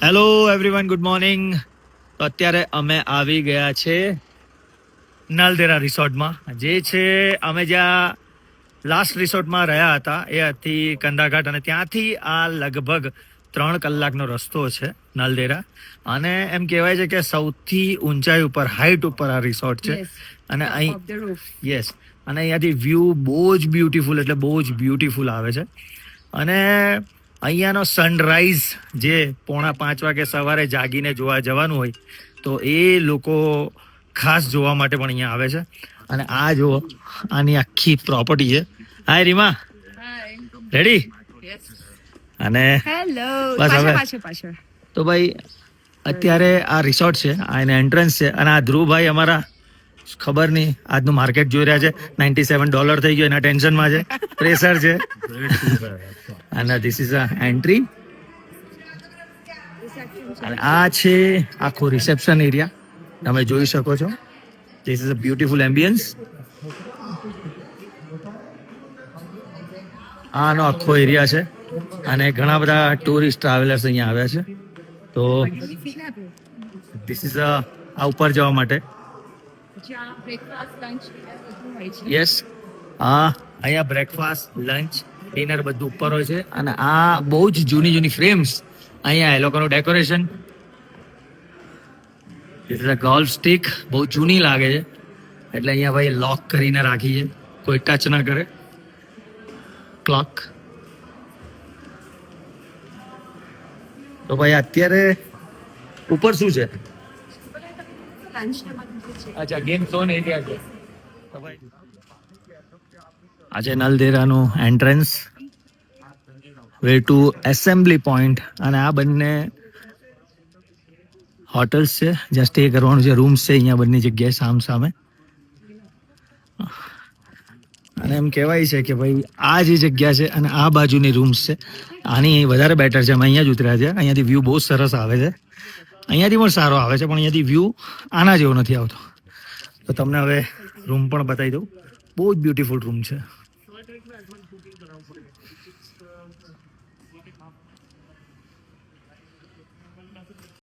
Hello everyone, good morning. તો અત્યારે અમે આવી ગયા છે નલદેરા રિસોર્ટમાં. જે છે અમે જ્યાં લાસ્ટ રિસોર્ટમાં રહ્યા હતા એ હતી કંડાઘાટ, અને ત્યાંથી આ લગભગ 3 કલાકનો રસ્તો છે નલદેરા. અને એમ કહેવાય છે કે સૌથી ઊંચાઈ ઉપર, હાઈટ ઉપર આ રિસોર્ટ છે. અને અહીં યસ, અને અહીંયાથી વ્યૂ બહુ જ બ્યુટીફુલ, એટલે બહુ જ બ્યુટીફુલ આવે છે. અને અહીંયાનો સનરાઈઝ જે 4:45 વાગે સવારે જાગીને જોવા જવાનું હોય તો એ લોકો ખાસ જોવા માટે પણ અહીંયા આવે છે. અને આ જુઓ, આની આખી પ્રોપર્ટી છે. હાય રીમા, રેડી? અને બસ હવે તો ભાઈ અત્યારે આ રિસોર્ટ છે, આ એને એન્ટ્રન્સ છે. અને આ ધ્રુવભાઈ અમારા ખબર નહીં આજનું માર્કેટ જોઈ રહ્યા છે. $97 થઈ ગયો, એના ટેન્શનમાં છે, પ્રેશર છે. અને ધીસ ઇઝ અ એન્ટ્રી. અને આ છે આખો રિસેપ્શન એરિયા, તમે જોઈ શકો છો. This is a beautiful ambience. આનો આખો એરિયા છે, અને ઘણા બધા ટુરિસ્ટ ટ્રાવેલર્સ અહીંયા આવ્યા છે. તો ધીસ ઇઝ આ ઉપર જવા માટે. યસ, અહીંયા બ્રેકફાસ્ટ, લંચ, ડિનર બધું ઉપર હોય છે. અને આ બહુ જ જૂની ફ્રેમ્સ, અહીંયા એ લોકોનું ડેકોરેશન. ગોલ્ફ સ્ટિક બહુ જૂની લાગે છે, એટલે અહીંયા ભાઈ લોક કરીને રાખી છે, કોઈ ટચ ના કરે. ક્લોક. તો ભાઈ અત્યારે ઉપર શું છે? અચ્છા, ગેમ ઝોન એરિયા છે. આજે નલદેરાનું entrance, way to assembly point. અને આ બંને હોટલ્સ છે જ્યાં સ્ટે કરવાનું છે, રૂમ્સ છે અહીંયા બંને જગ્યાએ સામે. અને એમ કહેવાય છે કે ભાઈ આ જે જગ્યા છે અને આ બાજુની રૂમ્સ છે, આની વધારે બેટર છે. અમે અહીંયા જ ઉતર્યા છે. અહીંયાથી વ્યૂ બહુ સરસ આવે છે, અહીંયાથી પણ સારો આવે છે, પણ અહીંયાથી વ્યૂ આના જેવો નથી આવતો. તો તમને હવે રૂમ પણ બતાવી દઉં. બહુ જ બ્યુટીફુલ રૂમ છે.